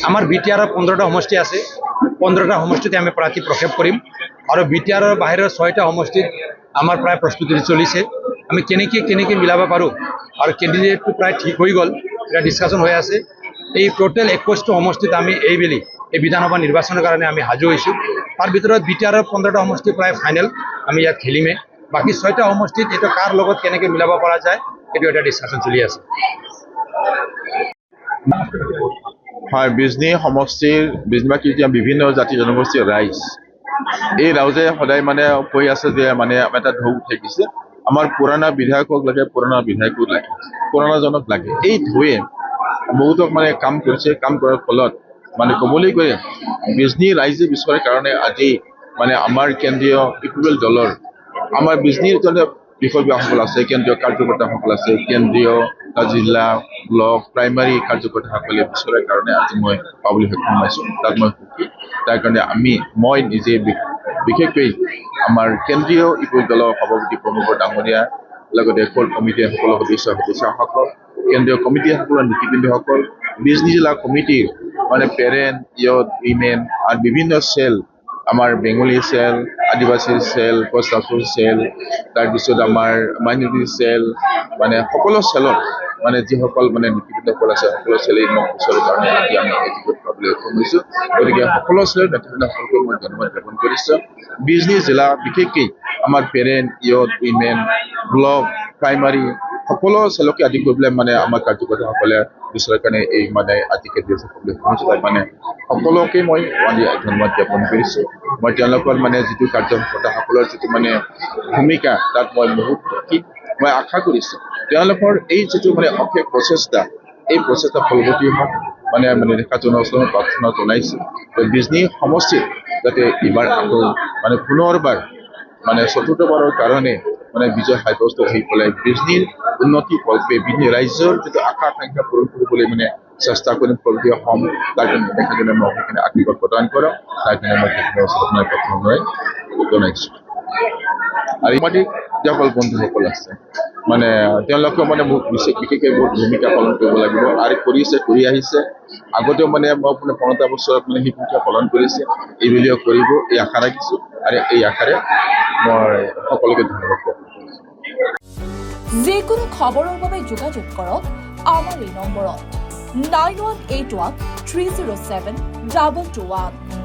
আমাৰ বিটিআৰ 15টা সমষ্টি আছে 15টা সমষ্টিতে আমি প্ৰাৰ্থী প্ৰক্ষেপ কৰিম আৰু বিটিআৰৰ বাহিৰৰ 6টা সমষ্টিত আমাৰ প্ৰায় প্ৰস্তুতি চলিছে আমি কেনেকৈ মিলাব পাৰোঁ আৰু কেণ্ডিডেটটো প্ৰায় ঠিক হৈ গ'ল এটা ডিছকাশ্যন হৈ আছে এই টোটেল 21টা সমষ্টিত আমি এইবেলি এই বিধানসভা নিৰ্বাচনৰ কাৰণে আমি সাজু হৈছোঁ তাৰ ভিতৰত বিটিআৰৰ 15টা সমষ্টি প্ৰায় ফাইনেল আমি ইয়াত খেলিমে বাকী 6টা সমষ্টিত এইটো কাৰ লগত কেনেকৈ মিলাব পৰা যায় এইটো এটা ডিছকাশ্যন চলি আছে হয় বিজনী সমষ্টিৰ বিজনীবাসী এতিয়া বিভিন্ন জাতি জনগোষ্ঠীৰ ৰাইজ এই ৰাইজে সদায় মানে কৈ আছে যে মানে এটা ঢৌ উঠাই দিছে আমাৰ পুৰণা বিধায়কক লাগে পুৰণা বিধায়কক লাগে পুৰণাজনক লাগে এই ঢৌৱে বহুতক মানে কাম কৰিছে কাম কৰাৰ ফলত মানে ক'বলৈ গ'লে বিজনী ৰাইজে বিচৰাৰ কাৰণে আজি মানে আমাৰ কেন্দ্ৰীয় ইকুৱেল দলৰ আমাৰ বিজনীৰ জনে বিষয়ববীয়াসকল আছে কেন্দ্ৰীয় কাৰ্যকৰ্তাসকল আছে কেন্দ্ৰীয় জিলা ব্লক প্ৰাইমাৰী কাৰ্যকৰ্তাসকলে বিচৰাৰ কাৰণে আজি মই পাবলৈ সক্ষম হৈছোঁ তাত মই সুখী তাৰ কাৰণে মই নিজে বিশেষকৈ আমাৰ কেন্দ্ৰীয় ইকুৱেল দলৰ সভাপতি প্ৰমুখ ডাঙৰীয়া লগতে কোৰ কমিটিৰ সকলো সদস্যসকল কেন্দ্ৰীয় কমিটিসকলৰ নীতিবৃন্দসকল বিজনী জিলা কমিটিৰ মানে পেৰেণ্ট ইয়থ উইমেন আৰু বিভিন্ন চেল আমাৰ বেংগলী চেল আদিবাসী চেল কচাফুৰ চেল তাৰপিছত আমাৰ মাইনৰিটি চেল মানে সকলো চেলত মানে যিসকল মানে নীতিবৃন্দসকল আছে সকলো চেলেই মোক বিচৰাৰ কাৰণে আজি আমি এটিকেট পাবলৈ সক্ষম হৈছোঁ গতিকে সকলো চেলৰ নেতৃবৃন্দসকলক মই ধন্যবাদ জ্ঞাপন কৰিছোঁ বিজনী জিলা বিশেষকৈ আমাৰ parent youth women block primary সকলো চেলকে আদি কৰি পেলাই মানে আমাৰ কাৰ্যকৰ্তাসকলে বিচৰাৰ কাৰণে এই মানে আজি কেন্দ্ৰীয় মানে সকলোকে মই ধন্যবাদ জ্ঞাপন কৰিছোঁ মই তেওঁলোকৰ মানে যিটো কাৰ্যকৰ্তাসকলৰ যিটো মানে ভূমিকা তাত মই বহুত সুখী মই আশা কৰিছোঁ তেওঁলোকৰ এই যিটো মানে অশেষ প্ৰচেষ্টা এই প্ৰচেষ্টা ফলৱতী হওক মানে ৰেখা জনসাধাৰণৰ প্ৰাৰ্থনা জনাইছোঁ বিজনী সমষ্টিত যাতে এইবাৰ আকৌ মানে পুনৰবাৰ মানে চতুৰ্থবাৰৰ কাৰণে মানে বিজয় সাব্যস্ত হৈ পেলাই বিজনীৰ উন্নতি কল্পে বিজনী ৰাইজৰ যিটো আশা আকাংক্ষা পূৰণ কৰিবলৈ মানে চেষ্টা কৰিম ফলপ্ৰিয় হ'ম তাৰ কাৰণে তেখেতজনে মোক সেইখিনি আশীৰ্বাদ প্ৰদান কৰক তাৰ কাৰণে মই তেখেতৰ প্ৰথমে জনাইছোঁ আৰু ইমানেই যিসকল বন্ধুসকল আছে মানে তেওঁলোকেও মানে মোক বিশেষকৈ বহুত ভূমিকা পালন কৰিব লাগিব আৰু কৰি আহিছে আগতেও মানে মই আপোনাৰ 15টা বছৰত মানে সেই ভূমিকা পালন কৰিছে এইবুলিও কৰিব এই আশা ৰাখিছোঁ আৰু এই আশাৰে মই সকলোকে ধন্যবাদ জ্ঞাপন কৰিছোঁ যিকোনো খবৰৰ বাবে যোগাযোগ কৰক আমাৰ এই নম্বৰত 9181 307 221